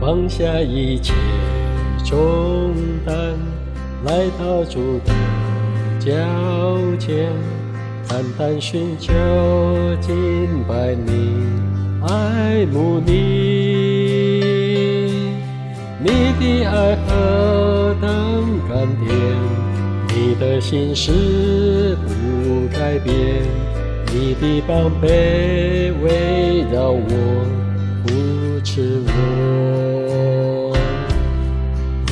放下一切重担，来到主的脚前，单单寻求敬拜你，爱慕你。你的爱何等甘甜，你的心事不改变，你的膀臂围绕我，扶持我。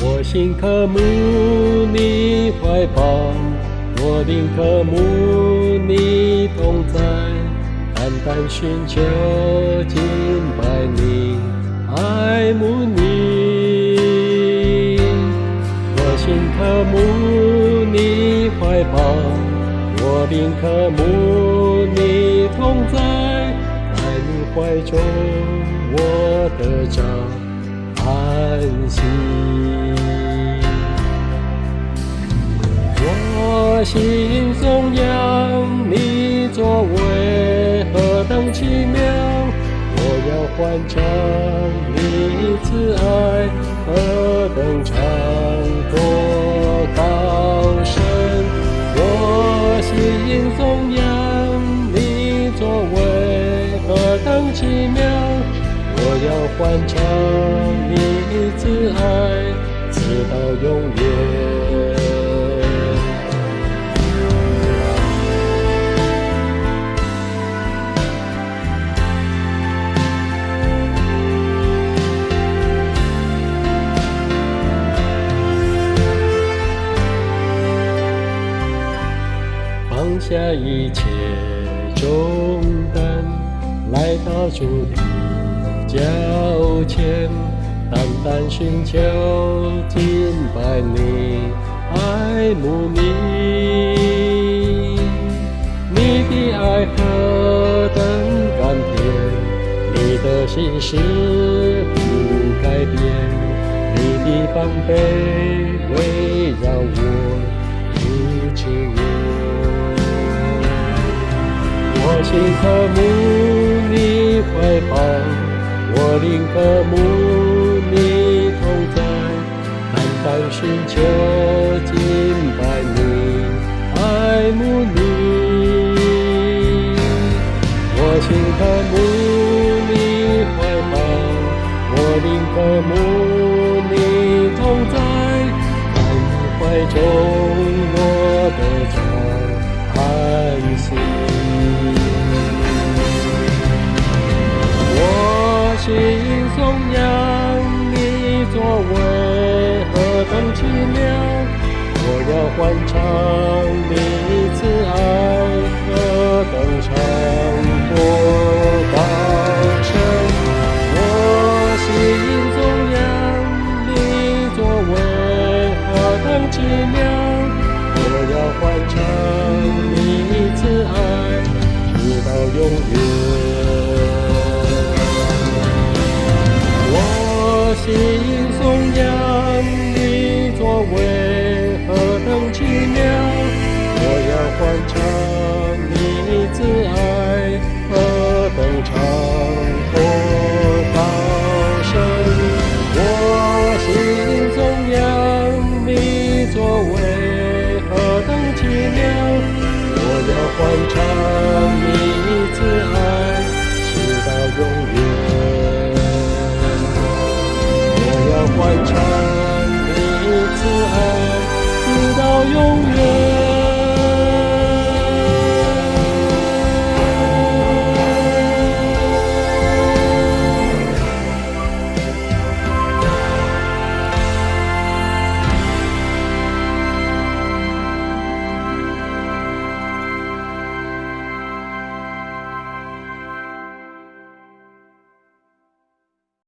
我心渴慕你怀抱，我灵渴慕你同在，单单寻求敬拜你，爱慕你。我心渴慕你怀抱，我灵渴慕你同在，在你怀中我得着安息。我心颂扬你作为何等奇妙，我要欢唱你慈爱何等长阔高深。我心颂扬你作为何等奇妙，我要欢唱你慈爱直到永远。放下一切重担，来到主的脚前，单单寻求敬拜你，爱慕你。你的爱何等甘甜，你的心事不改变，你的膀臂围绕我，扶持我。我心渴慕你怀抱，我灵渴慕你同在，单单寻求敬拜你，爱慕你。我心渴慕你怀抱，我灵渴慕你同在，在你怀中我得着安息。心颂扬你作为何等奇妙，我要欢唱你